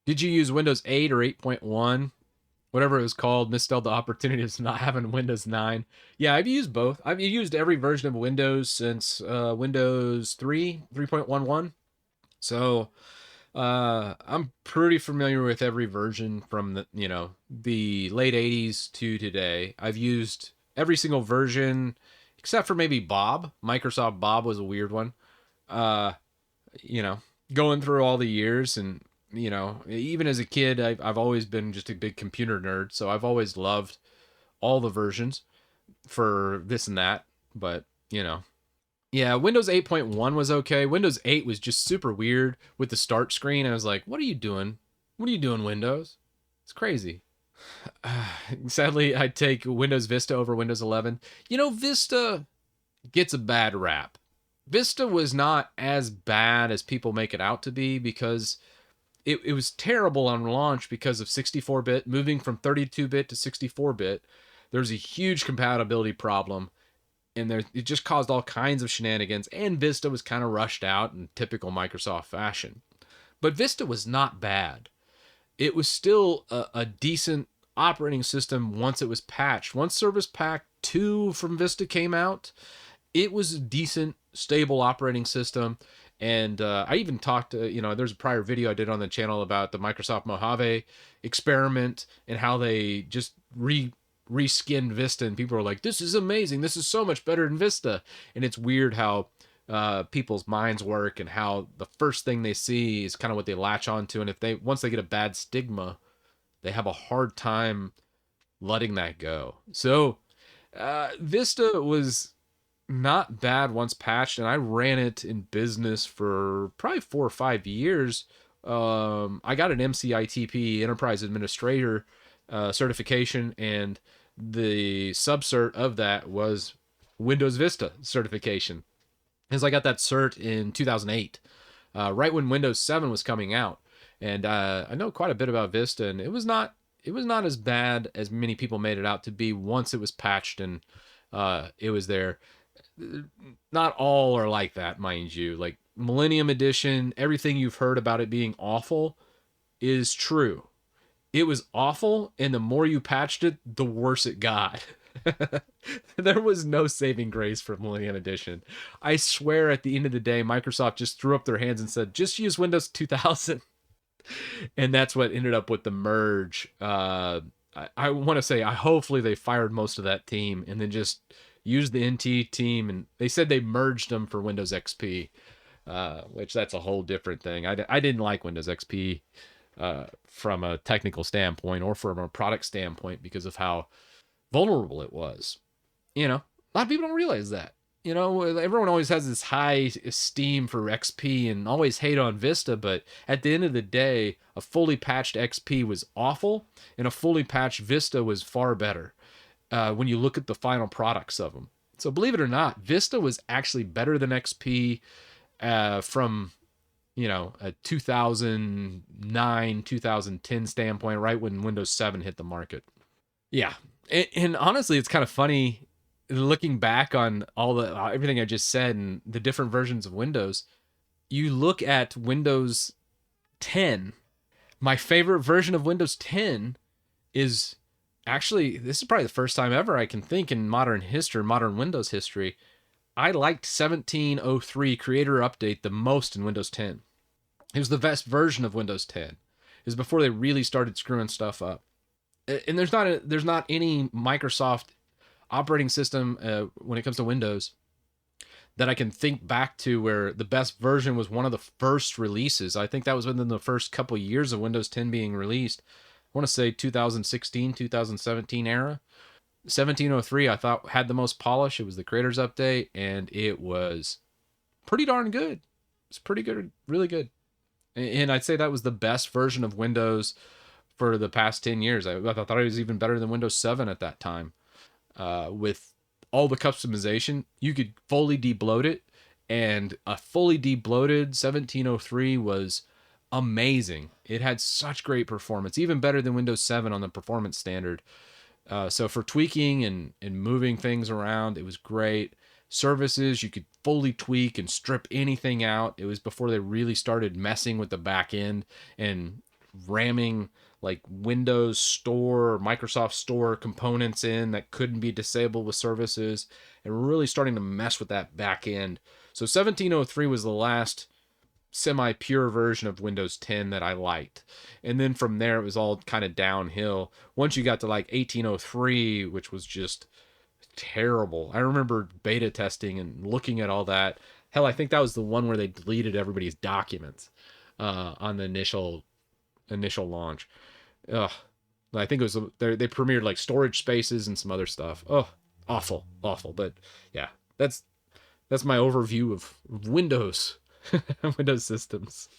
Did you use Windows 8 or 8.1? Whatever it was called, misspelled the opportunity of not having Windows 9. Yeah, I've used both. I've used every version of Windows since Windows 3, 3.11. So I'm pretty familiar with every version from the late 80s to today. I've used every single version except for maybe Bob. Microsoft Bob was a weird one. Uh, you know, Going through all the years and even as a kid, I've always been just a big computer nerd, so I've always loved all the versions for this and that. But yeah, Windows 8.1 was okay. Windows 8 was just super weird with the start screen. I was like, what are you doing? What are you doing, Windows? It's crazy. Sadly, I'd take Windows Vista over Windows 11. Vista gets a bad rap. Vista was not as bad as people make it out to be because it was terrible on launch because of 64-bit, moving from 32-bit to 64-bit. There's a huge compatibility problem, and it just caused all kinds of shenanigans, and Vista was kind of rushed out in typical Microsoft fashion. But Vista was not bad. It was still a decent operating system once it was patched. Once Service Pack 2 from Vista came out, it was a decent, stable operating system. And I even talked to, there's a prior video I did on the channel about the Microsoft Mojave experiment and how they just reskinned Vista, and people are like, this is amazing. This is so much better than Vista. And it's weird how people's minds work and how the first thing they see is kind of what they latch onto. And once they get a bad stigma, they have a hard time letting that go. So Vista was not bad once patched, and I ran it in business for probably 4 or 5 years. I got an MCITP Enterprise Administrator certification, and the subcert of that was Windows Vista certification. As I got that cert in 2008, right when Windows 7 was coming out, and I know quite a bit about Vista, and it was not as bad as many people made it out to be once it was patched and it was there. Not all are like that, mind you. Like Millennium Edition, everything you've heard about it being awful is true. It was awful, and the more you patched it, the worse it got. There was no saving grace for Millennium Edition. I swear at the end of the day, Microsoft just threw up their hands and said, just use Windows 2000. And that's what ended up with the merge. I want to say, hopefully they fired most of that team and then just used the NT team. And they said they merged them for Windows XP, which that's a whole different thing. I didn't like Windows XP from a technical standpoint or from a product standpoint because of how vulnerable it was. A lot of people don't realize that. Everyone always has this high esteem for XP and always hate on Vista, but at the end of the day, a fully patched XP was awful, and a fully patched Vista was far better when you look at the final products of them. So believe it or not, Vista was actually better than XP from a 2009, 2010 standpoint, right when Windows 7 hit the market. Yeah. And honestly, it's kind of funny looking back on all the everything I just said and the different versions of Windows. You look at Windows 10. My favorite version of Windows 10 is actually, this is probably the first time ever I can think in modern history, modern Windows history. I liked 1703 Creator Update the most in Windows 10. It was the best version of Windows 10. It was before they really started screwing stuff up. And there's not any Microsoft operating system when it comes to Windows that I can think back to where the best version was one of the first releases. I think that was within the first couple of years of Windows 10 being released. I want to say 2016, 2017 era. 1703 I thought had the most polish. It was the Creators Update, and it was pretty darn good. It's pretty good, really good. And I'd say that was the best version of Windows for the past 10 years. I thought it was even better than Windows 7 at that time. With all the customization, you could fully debloat it, and a fully debloated 1703 was amazing. It had such great performance, even better than Windows 7 on the performance standard. So for tweaking and moving things around, it was great. Services, you could fully tweak and strip anything out. It was before they really started messing with the back end and ramming like Windows Store, Microsoft Store components in that couldn't be disabled with services, and really starting to mess with that back end. So 1703 was the last semi-pure version of Windows 10 that I liked. And then from there it was all kind of downhill. Once you got to like 1803, which was just terrible. I remember beta testing and looking at all that. Hell, I think that was the one where they deleted everybody's documents on the initial launch. Ugh. I think it was they premiered like storage spaces and some other stuff. Oh, awful, awful. But yeah, that's my overview of Windows Windows systems.